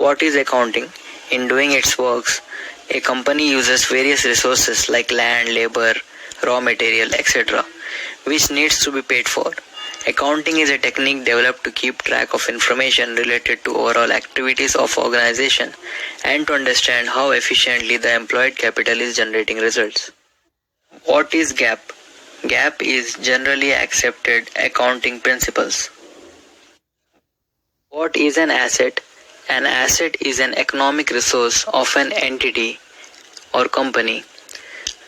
What is accounting? In doing its works, a company uses various resources like land, labor, raw material, etc., which needs to be paid for. Accounting is a technique developed to keep track of information related to overall activities of organization and to understand how efficiently the employed capital is generating results. What is GAAP? GAAP is generally accepted accounting principles. What is an asset? An asset is an economic resource of an entity or company.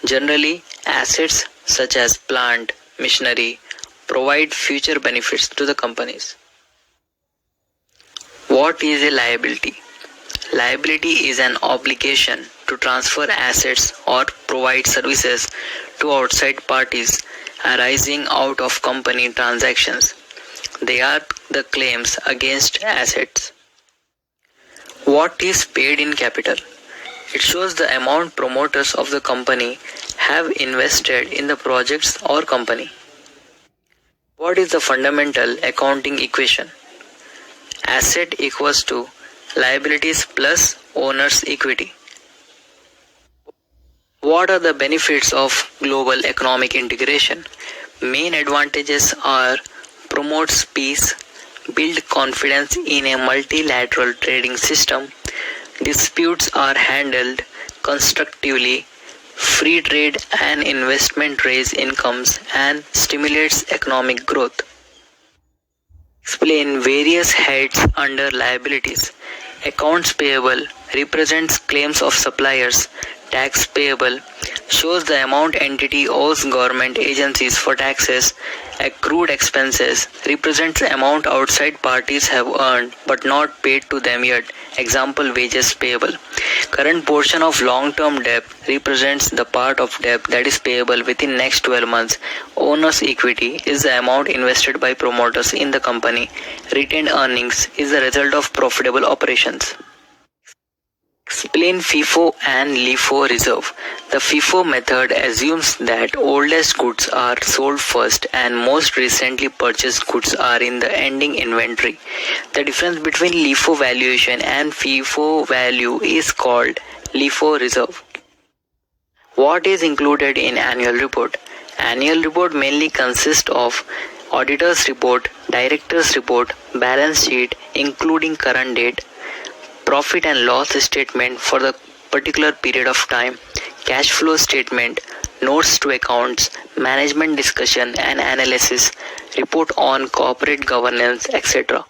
Generally, assets such as plant, machinery provide future benefits to the companies. What is a liability? Liability is an obligation to transfer assets or provide services to outside parties arising out of company transactions. They are the claims against assets. What is paid in capital? It shows the amount promoters of the company have invested in the projects or company. What is the fundamental accounting equation? Asset equals to liabilities plus owner's equity. What are the benefits of global economic integration? Main advantages are promotes peace, build confidence in a multilateral trading system, disputes are handled constructively, free trade and investment raise incomes and stimulates economic growth. Explain various heads under liabilities. Accounts payable represents claims of suppliers. Tax payable shows the amount entity owes government agencies for taxes. Accrued expenses represents the amount outside parties have earned but not paid to them yet. Example, wages payable. Current portion of long-term debt represents the part of debt that is payable within next 12 months. Owner's equity is the amount invested by promoters in the company. Retained earnings is the result of profitable operations. Explain FIFO and LIFO reserve. The FIFO method assumes that oldest goods are sold first and most recently purchased goods are in the ending inventory. The difference between LIFO valuation and FIFO value is called LIFO reserve. What is included in annual report? Annual report mainly consists of auditor's report, director's report, balance sheet including current date, profit and loss statement for the particular period of time, cash flow statement, notes to accounts, management discussion and analysis, report on corporate governance, etc.